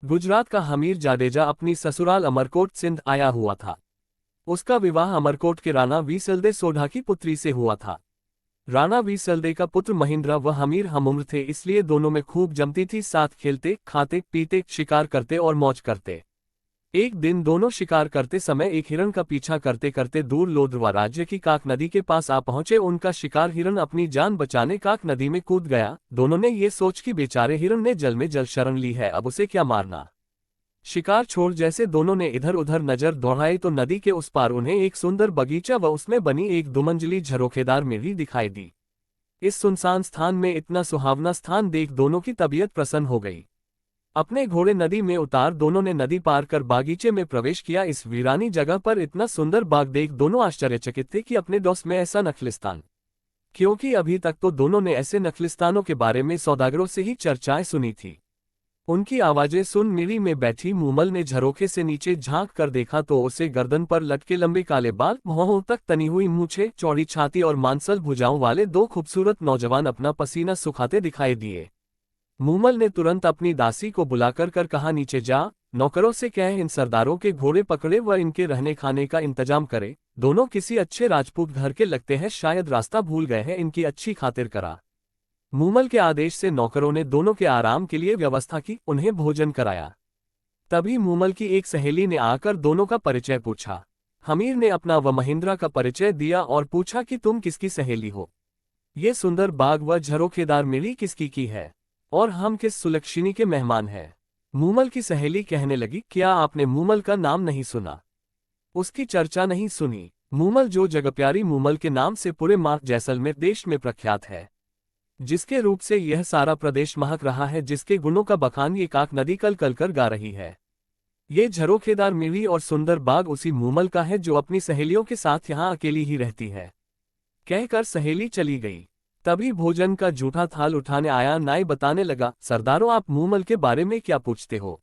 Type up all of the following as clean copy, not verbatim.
गुजरात का हमीर जाडेजा अपनी ससुराल अमरकोट सिंध आया हुआ था। उसका विवाह अमरकोट के राणा वीसलदे सोढ़ा की पुत्री से हुआ था। राणा वीसलदे का पुत्र महेंद्र व हमीर हमउम्र थे, इसलिए दोनों में खूब जमती थी। साथ खेलते खाते पीते शिकार करते और मौज करते। एक दिन दोनों शिकार करते समय एक हिरण का पीछा करते करते दूर लोद्रवा राज्य की काक नदी के पास आ पहुंचे। उनका शिकार हिरण अपनी जान बचाने काक नदी में कूद गया। दोनों ने ये सोच कि बेचारे हिरण ने जल में जल शरण ली है, अब उसे क्या मारना। शिकार छोड़ जैसे दोनों ने इधर उधर नजर दौड़ाई तो नदी के उस पार उन्हें एक सुंदर बगीचा व उसमें बनी एक दुमंजिली झरोखेदार मेढ़ी दिखाई दी। इस सुनसान स्थान में इतना सुहावना स्थान देख दोनों की तबीयत प्रसन्न हो गई। अपने घोड़े नदी में उतार दोनों ने नदी पार कर बागीचे में प्रवेश किया। इस वीरानी जगह पर इतना सुंदर बाग देख दोनों आश्चर्यचकित थे कि अपने दोस्त में ऐसा नखलिस्तान, क्योंकि अभी तक तो दोनों ने ऐसे नखलिस्तानों के बारे में सौदागरों से ही चर्चाएं सुनी थी। उनकी आवाजें सुन मिरी में बैठी मूमल ने झरोखे से नीचे झांक कर देखा तो उसे गर्दन पर लटके लंबे काले बाल, भौहों तक तनी हुई मूछें, चौड़ी छाती और मांसल भुजाओं वाले दो खूबसूरत नौजवान अपना पसीना सुखाते दिखाई दिए। मूमल ने तुरंत अपनी दासी को बुलाकर कर कहा, नीचे जा, नौकरों से कह इन सरदारों के घोड़े पकड़े व इनके रहने खाने का इंतजाम करे। दोनों किसी अच्छे राजपूत घर के लगते हैं, शायद रास्ता भूल गए हैं, इनकी अच्छी खातिर करा। मूमल के आदेश से नौकरों ने दोनों के आराम के लिए व्यवस्था की, उन्हें भोजन कराया। तभी मूमल की एक सहेली ने आकर दोनों का परिचय पूछा। हमीर ने अपना व महेंद्रा का परिचय दिया और पूछा कि तुम किसकी सहेली हो, ये सुंदर बाग व झरोखेदार मेढ़ी किसकी की है, और हम किस सुलक्षणी के मेहमान हैं। मूमल की सहेली कहने लगी, क्या आपने मूमल का नाम नहीं सुना, उसकी चर्चा नहीं सुनी। मूमल जो जगप्यारी मूमल के नाम से पूरे मार्ग जैसलमेर देश में प्रख्यात है, जिसके रूप से यह सारा प्रदेश महक रहा है, जिसके गुणों का बखान ये काक नदी कल कल कर गा रही है। ये झरोखेदार मेढ़ी और सुंदर बाग उसी मूमल का है जो अपनी सहेलियों के साथ यहाँ अकेली ही रहती है। कहकर सहेली चली गई। तभी भोजन का जूठा थाल उठाने आया नाई बताने लगा, सरदारों आप मूमल के बारे में क्या पूछते हो,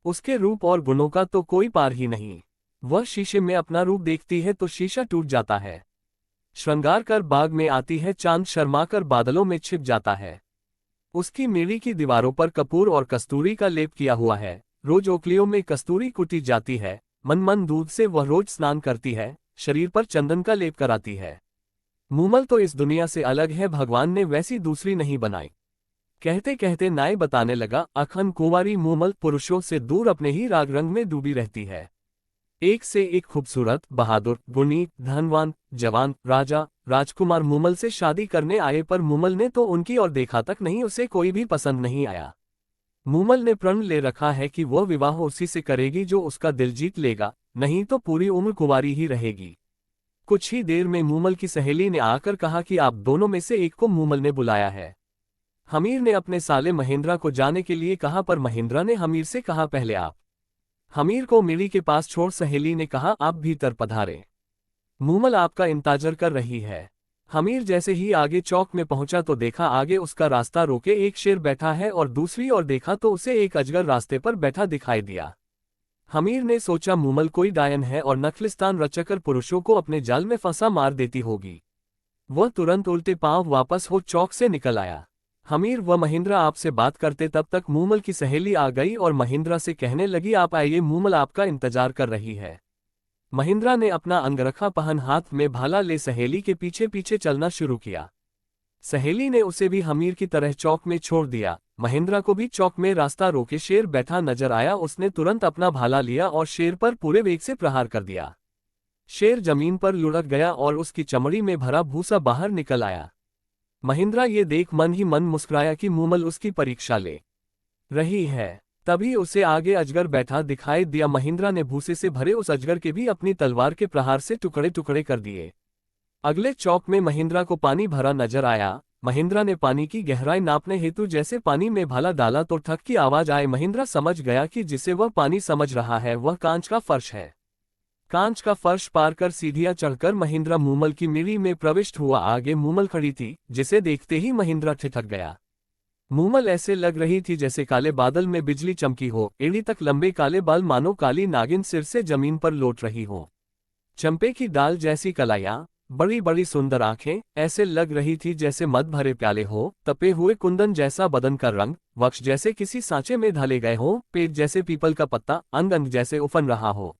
उसके रूप और गुणों का तो कोई पार ही नहीं। वह शीशे में अपना रूप देखती है तो शीशा टूट जाता है, श्रृंगार कर बाग में आती है, चांद शर्माकर बादलों में छिप जाता है। उसकी मेढ़ी की दीवारों पर कपूर और कस्तूरी का लेप किया हुआ है, रोज ओखलियों में कस्तूरी कुटी जाती है। मन मन दूध से वह रोज स्नान करती है, शरीर पर चंदन का लेप कराती है। मूमल तो इस दुनिया से अलग है, भगवान ने वैसी दूसरी नहीं बनाई। कहते कहते नाई बताने लगा, अखन कुंवारी मूमल पुरुषों से दूर अपने ही राग रंग में डूबी रहती है। एक से एक खूबसूरत, बहादुर, गुणी, धनवान, जवान, राजा, राजकुमार मूमल से शादी करने आए, पर मूमल ने तो उनकी और देखा तक नहीं, उसे कोई भी पसंद नहीं आया। मूमल ने प्रण ले रखा है कि वह विवाह उसी से करेगी जो उसका दिल जीत लेगा, नहीं तो पूरी उम्र कुंवारी ही रहेगी। कुछ ही देर में मूमल की सहेली ने आकर कहा कि आप दोनों में से एक को मूमल ने बुलाया है। हमीर ने अपने साले महेंद्रा को जाने के लिए कहा, पर महेंद्रा ने हमीर से कहा, पहले आप। हमीर को मेढ़ी के पास छोड़ सहेली ने कहा, आप भीतर पधारे, मूमल आपका इंतजार कर रही है। हमीर जैसे ही आगे चौक में पहुंचा तो देखा आगे उसका रास्ता रोके एक शेर बैठा है, और दूसरी ओर देखा तो उसे एक अजगर रास्ते पर बैठा दिखाई दिया। हमीर ने सोचा मूमल कोई डायन है और नखलिस्तान रचकर पुरुषों को अपने जाल में फंसा मार देती होगी। वह तुरंत उल्टे पांव वापस हो चौक से निकल आया। हमीर व महेंद्रा आपसे बात करते तब तक मूमल की सहेली आ गई और महेंद्रा से कहने लगी, आप आइए, मूमल आपका इंतजार कर रही है। महेंद्रा ने अपना अंगरखा पहन हाथ में भाला ले सहेली के पीछे पीछे चलना शुरू किया। सहेली ने उसे भी हमीर की तरह चौक में छोड़ दिया। महेंद्रा को भी चौक में रास्ता रोके शेर बैठा नजर आया। उसने तुरंत अपना भाला लिया और शेर पर पूरे वेग से प्रहार कर दिया। शेर जमीन पर लुढ़क गया और उसकी चमड़ी में भरा भूसा बाहर निकल आया। महेंद्रा ये देख मन ही मन मुस्कुराया कि मूमल उसकी परीक्षा ले रही है। तभी उसे आगे अजगर बैठा दिखाई दिया। महेंद्रा ने भूसे से भरे उस अजगर के भी अपनी तलवार के प्रहार से टुकड़े टुकड़े कर दिए। अगले चौक में महेंद्रा को पानी भरा नजर आया। महेंद्रा ने पानी की गहराई नापने हेतु जैसे पानी में भाला डाला तो ठक की आवाज आई। महेंद्रा समझ गया कि जिसे वह पानी समझ रहा है वह कांच का फर्श है। कांच का फर्श पार कर सीढ़ियां चढ़कर महेंद्रा मूमल की मेढ़ी में प्रविष्ट हुआ। आगे मूमल खड़ी थी, जिसे देखते ही महेंद्रा ठिठक गया। मूमल ऐसे लग रही थी जैसे काले बादल में बिजली चमकी हो। एड़ी तक लंबे काले बाल मानो काली नागिन सिर से जमीन पर लौट रही हो। चंपे की डाल जैसी कलाइयां, बड़ी बड़ी सुंदर आंखें, ऐसे लग रही थी जैसे मद भरे प्याले हो, तपे हुए कुंदन जैसा बदन का रंग, वक्ष जैसे किसी सांचे में ढले गए हो, पेट जैसे पीपल का पत्ता, अंग अंग जैसे उफन रहा हो।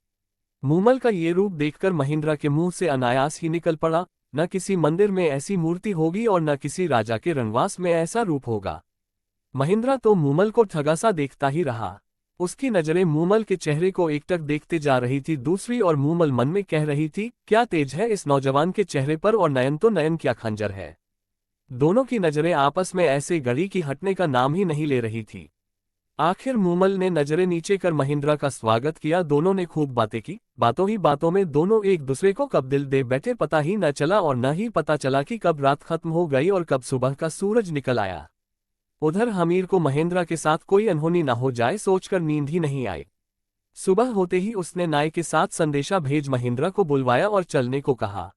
मूमल का ये रूप देखकर महिंद्रा के मुंह से अनायास ही निकल पड़ा, न किसी मंदिर में ऐसी मूर्ति होगी और न किसी राजा के रंगवास में ऐसा रूप होगा। महिंद्रा तो मूमल को ठगासा देखता ही रहा। उसकी नजरें मूमल के चेहरे को एकटक देखते जा रही थी, दूसरी और मूमल मन में कह रही थी, क्या तेज है इस नौजवान के चेहरे पर, और नयन तो नयन क्या खंजर है। दोनों की नजरें आपस में ऐसे गड़ी की हटने का नाम ही नहीं ले रही थी। आखिर मूमल ने नजरें नीचे कर महिंद्रा का स्वागत किया। दोनों ने खूब बातें की, बातों ही बातों में दोनों एक दूसरे को कब दिल दे बैठे पता ही न चला, और न ही पता चला कि कब रात खत्म हो गई और कब सुबह का सूरज निकल आया। उधर हमीर को महिंद्रा के साथ कोई अनहोनी न हो जाए सोचकर नींद ही नहीं आई। सुबह होते ही उसने नाई के साथ संदेशा भेज महिंद्रा को बुलवाया और चलने को कहा।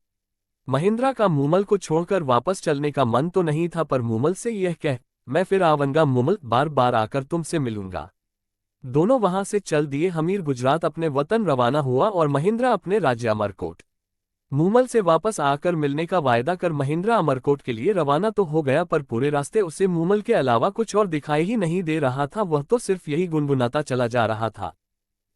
महिंद्रा का मूमल को छोड़कर वापस चलने का मन तो नहीं था, पर मूमल से यह कह, मैं फिर आऊंगा मूमल, बार बार आकर तुमसे मिलूंगा। दोनों वहां से चल दिए। हमीर गुजरात अपने वतन रवाना हुआ और महिंद्रा अपने राज्य अमरकोट। मूमल से वापस आकर मिलने का वायदा कर महिंद्रा अमरकोट के लिए रवाना तो हो गया, पर पूरे रास्ते उसे मूमल के अलावा कुछ और दिखाई ही नहीं दे रहा था। वह तो सिर्फ यही गुनगुनाता चला जा रहा था,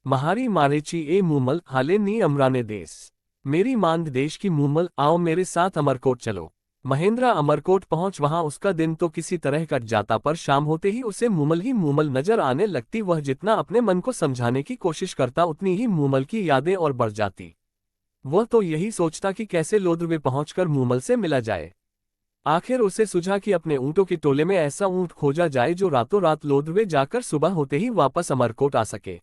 महारी मारेची ए मूमल, हाले नी अमराने देश, मेरी मांद देश की मूमल, आओ मेरे साथ अमरकोट चलो। महिंद्रा अमरकोट पहुंच वहां उसका दिन तो किसी तरह कट जाता, पर शाम होते ही उसे मूमल ही मूमल नजर आने लगती। वह जितना अपने मन को समझाने की कोशिश करता, उतनी ही मूमल की यादें और बढ़ जाती। वह तो यही सोचता कि कैसे लोद्रवे पहुंचकर मूमल से मिला जाए। आखिर उसे सुझा कि अपने ऊंटों के टोले में ऐसा ऊंट खोजा जाए जो रातों रात लोद्रवे जाकर सुबह होते ही वापस अमरकोट आ सके।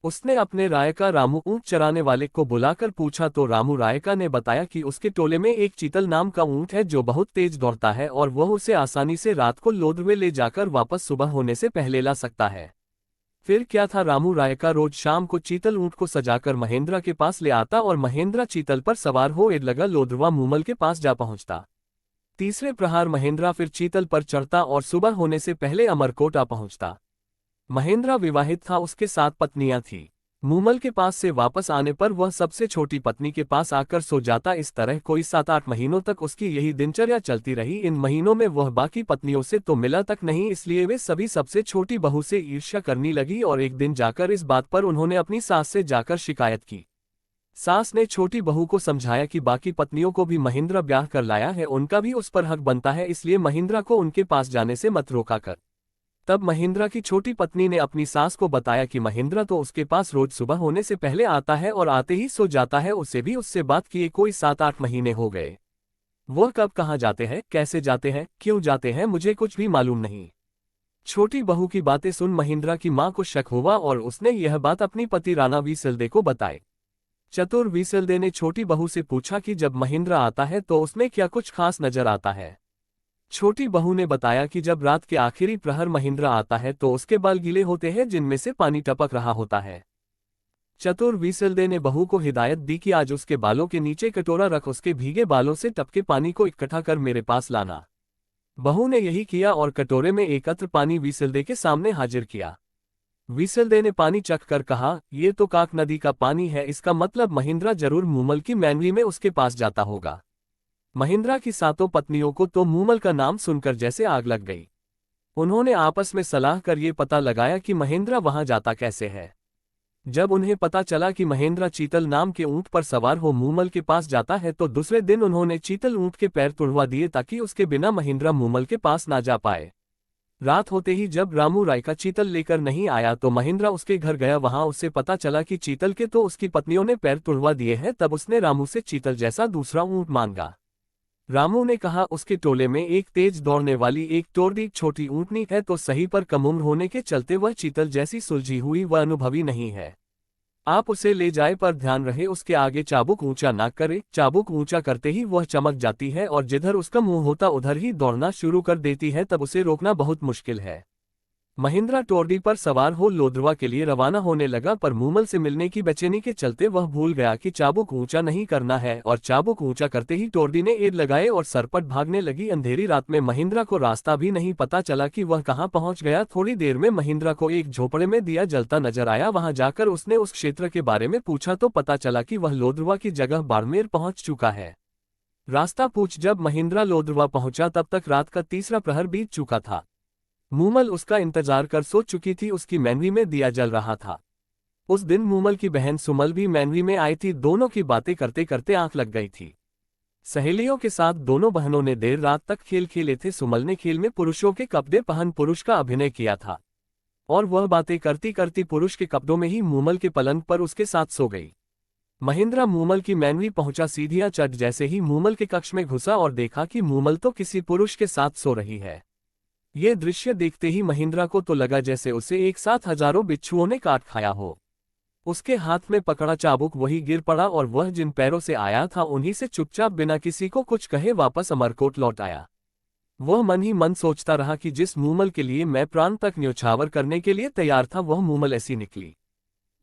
उसने अपने रायका रामू ऊंट चराने वाले को बुलाकर पूछा तो रामू रायका ने बताया कि उसके टोले में एक चीतल नाम का ऊंट है जो बहुत तेज दौड़ता है और वह उसे आसानी से रात को लोद्रवे ले जाकर वापस सुबह होने से पहले ला सकता है। फिर क्या था, रामू रायका रोज शाम को चीतल ऊंट को सजाकर महेंद्रा के पास ले आता और महेंद्रा चीतल पर सवार हो एडलगा लोद्रवा मूमल के पास जा पहुंचता। तीसरे प्रहार महेंद्रा फिर चीतल पर चढ़ता और सुबह होने से पहले अमरकोट आ पहुंचता। महेंद्रा विवाहित था, उसके 7 पत्नियां थीं। मूमल के पास से वापस आने पर वह सबसे छोटी पत्नी के पास आकर सो जाता। इस तरह कोई 7-8 महीनों तक उसकी यही दिनचर्या चलती रही। इन महीनों में वह बाकी पत्नियों से तो मिला तक नहीं, इसलिए वे सभी सबसे छोटी बहू से ईर्ष्या करने लगी और एक दिन जाकर इस बात पर उन्होंने अपनी सास से जाकर शिकायत की। सास ने छोटी बहू को समझाया कि बाकी पत्नियों को भी महिंद्रा ब्याह कर लाया है, उनका भी उस पर हक बनता है, इसलिए महिंद्रा को उनके पास जाने से मत रोका कर। तब महिंद्रा की छोटी पत्नी ने अपनी सास को बताया कि महिंद्रा तो उसके पास रोज सुबह होने से पहले आता है और आते ही सो जाता है। उसे भी उससे बात किए कोई 7-8 महीने हो गए। वह कब कहाँ जाते हैं, कैसे जाते हैं, क्यों जाते हैं, मुझे कुछ भी मालूम नहीं। छोटी बहू की बातें सुन महिंद्रा की मां को शक हुआ और उसने यह बात अपनी पति राणा वीसलदे को बताई। चतुर वीसलदे ने छोटी बहू से पूछा कि जब महिंद्रा आता है तो उसमें क्या कुछ खास नजर आता है। छोटी बहू ने बताया कि जब रात के आखिरी प्रहर महिंद्रा आता है तो उसके बाल गीले होते हैं जिनमें से पानी टपक रहा होता है। चतुर वीसलदे ने बहू को हिदायत दी कि आज उसके बालों के नीचे कटोरा रख उसके भीगे बालों से टपके पानी को इकट्ठा कर मेरे पास लाना। बहू ने यही किया और कटोरे में एकत्र पानी वीसलदे के सामने हाजिर किया। वीसलदे ने पानी चख कर कहा, ये तो काक नदी का पानी है, इसका मतलब महिंद्रा जरूर मूमल की मैनवी में उसके पास जाता होगा। महिंद्रा की 7 पत्नियों को तो मूमल का नाम सुनकर जैसे आग लग गई। उन्होंने आपस में सलाह कर ये पता लगाया कि महिंद्रा वहां जाता कैसे है। जब उन्हें पता चला कि महिंद्रा चीतल नाम के ऊंट पर सवार हो मूमल के पास जाता है तो दूसरे दिन उन्होंने चीतल ऊंट के पैर तुड़वा दिए ताकि उसके बिना महिंद्रा मूमल के पास ना जा पाए। रात होते ही जब रामू रायका चीतल लेकर नहीं आया तो महिंद्रा उसके घर गया। वहां उसे पता चला कि चीतल के तो उसकी पत्नियों ने पैर तुड़वा दिए हैं। तब उसने रामू से चीतल जैसा दूसरा ऊंट मांगा। रामू ने कहा उसके टोले में एक तेज दौड़ने वाली एक टोरडी छोटी ऊंटनी है तो सही, पर कम उम्र होने के चलते वह चीतल जैसी सुलझी हुई व अनुभवी नहीं है। आप उसे ले जाए, पर ध्यान रहे उसके आगे चाबुक ऊंचा ना करे। चाबुक ऊंचा करते ही वह चमक जाती है और जिधर उसका मुंह होता उधर ही दौड़ना शुरू कर देती है, तब उसे रोकना बहुत मुश्किल है। महिंद्रा टोरडी पर सवार हो लोद्रवा के लिए रवाना होने लगा, पर मूमल से मिलने की बेचैनी के चलते वह भूल गया कि चाबुक ऊंचा नहीं करना है और चाबुक ऊंचा करते ही टोरडी ने एड़ लगाए और सरपट भागने लगी। अंधेरी रात में महिंद्रा को रास्ता भी नहीं पता चला कि वह कहां पहुंच गया। थोड़ी देर में महिंद्रा को एक झोपड़े में दिया जलता नजर आया। वहां जाकर उसने उस क्षेत्र के बारे में पूछा तो पता चला कि वह लोद्रवा की जगह बाड़मेर पहुंच चुका है। रास्ता पूछ जब महेंद्र लोदरवा पहुंचा तब तक रात का तीसरा प्रहर बीत चुका था। मूमल उसका इंतजार कर सो चुकी थी, उसकी मैनवी में दिया जल रहा था। उस दिन मूमल की बहन सुमल भी मैनवी में आई थी, दोनों की बातें करते करते आंख लग गई थी। सहेलियों के साथ दोनों बहनों ने देर रात तक खेल खेले थे। सुमल ने खेल में पुरुषों के कपड़े पहन पुरुष का अभिनय किया था और वह बातें करती करती पुरुष के कपड़ों में ही मूमल के पलंग पर उसके साथ सो गई। महेंद्र मूमल की मैनवी पहुंचा, सीढ़ियां चढ़ जैसे ही मूमल के कक्ष में घुसा और देखा कि मूमल तो किसी पुरुष के साथ सो रही है। ये दृश्य देखते ही महेंद्र को तो लगा जैसे उसे एक साथ हजारों बिच्छुओं ने काट खाया हो। उसके हाथ में पकड़ा चाबुक वही गिर पड़ा और वह जिन पैरों से आया था उन्हीं से चुपचाप बिना किसी को कुछ कहे वापस अमरकोट लौट आया। वह मन ही मन सोचता रहा कि जिस मूमल के लिए मैं प्राण तक न्योछावर करने के लिए तैयार था वह मूमल ऐसी निकली।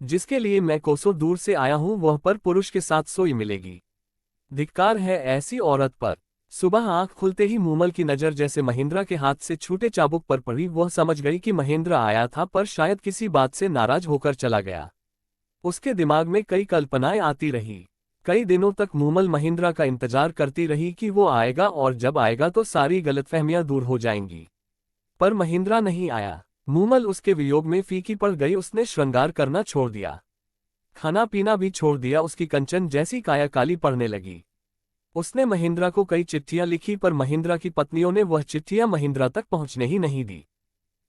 जिसके लिए मैं कोसों दूर से आया हूं वह पर पुरुष के साथ सोई मिलेगी। धिक्कार है ऐसी औरत पर। सुबह आंख खुलते ही मूमल की नजर जैसे महेंद्र के हाथ से छूटे चाबुक पर पड़ी। वह समझ गई कि महेंद्र आया था पर शायद किसी बात से नाराज होकर चला गया। उसके दिमाग में कई कल्पनाएं आती रही। कई दिनों तक मूमल महेंद्र का इंतजार करती रही कि वो आएगा और जब आएगा तो सारी गलतफहमियां दूर हो जाएंगी। पर महेंद्र नहीं आया। मूमल उसके वियोग में फीकी पड़ गई। उसने श्रृंगार करना छोड़ दिया, खाना पीना भी छोड़ दिया। उसकी कंचन जैसी काया काली पड़ने लगी। उसने महेंद्र को कई चिट्ठियां लिखी पर महेंद्र की पत्नियों ने वह चिट्ठियां महेंद्र तक पहुंचने ही नहीं दी।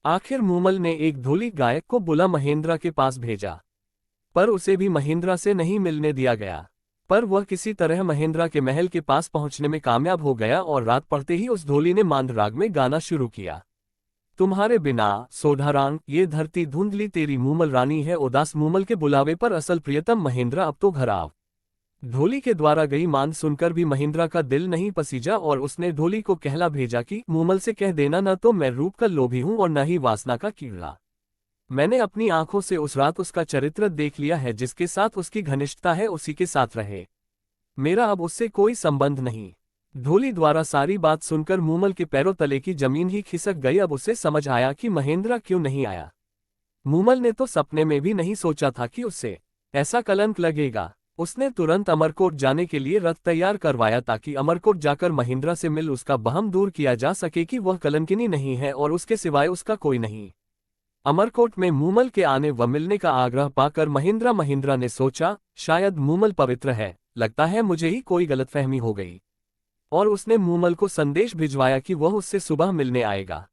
आखिर मूमल ने एक धोली गायक को बुला महेंद्र के पास भेजा पर उसे भी महेंद्र से नहीं मिलने दिया गया। पर वह किसी तरह महेंद्र के महल के पास पहुंचने में कामयाब हो गया और रात पड़ते ही उस धोली ने मांद राग में गाना शुरू किया। तुम्हारे बिना सोढ़ारांग ये धरती धुंधली तेरी मूमल रानी है उदास मूमल के बुलावे पर असल प्रियतम महेंद्र अब तो घर आव। ढोली के द्वारा गई मांद सुनकर भी महेंद्र का दिल नहीं पसीजा और उसने ढोली को कहला भेजा कि मूमल से कह देना न तो मैं रूप का लोभी हूं और न ही वासना का कीड़ा। मैंने अपनी आंखों से उस रात उसका चरित्र देख लिया है। जिसके साथ उसकी घनिष्ठता है उसी के साथ रहे। मेरा अब उससे कोई संबंध नहीं। ढोली द्वारा सारी बात सुनकर मूमल के पैरों तले की जमीन ही खिसक गई। अब उसे समझ आया कि महेंद्र क्यों नहीं आया। मूमल ने तो सपने में भी नहीं सोचा था कि उससे ऐसा कलंक लगेगा। उसने तुरंत अमरकोट जाने के लिए रथ तैयार करवाया ताकि अमरकोट जाकर महेंद्र से मिल उसका वहम दूर किया जा सके कि वह कलंकिनी नहीं है और उसके सिवाय उसका कोई नहीं। अमरकोट में मूमल के आने व मिलने का आग्रह पाकर महेंद्र ने सोचा शायद मूमल पवित्र है, लगता है मुझे ही कोई गलतफहमी हो गई। और उसने मूमल को संदेश भिजवाया कि वह उससे सुबह मिलने आएगा।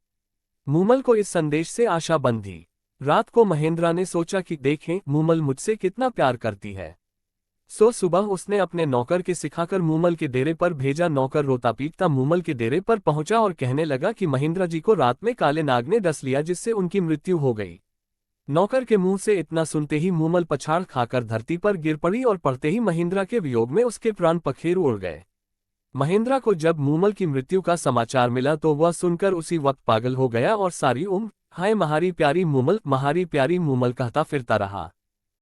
मूमल को इस संदेश से आशा बंधी। रात को महेंद्र ने सोचा कि देखें मूमल मुझसे कितना प्यार करती है। सो सुबह उसने अपने नौकर के सिखाकर मूमल के डेरे पर भेजा। नौकर रोता पीटता मूमल के डेरे पर पहुंचा और कहने लगा कि महेंद्र जी को रात में काले नाग ने डस लिया जिससे उनकी मृत्यु हो गई। नौकर के मुंह से इतना सुनते ही मूमल पछाड़ खाकर धरती पर गिर पड़ी और पड़ते ही महेंद्र के वियोग में उसके प्राण पखेरु उड़ गए। महेंद्र को जब मूमल की मृत्यु का समाचार मिला तो वह सुनकर उसी वक्त पागल हो गया और सारी उम्र हाय महारी प्यारी मूमल कहता फिरता रहा।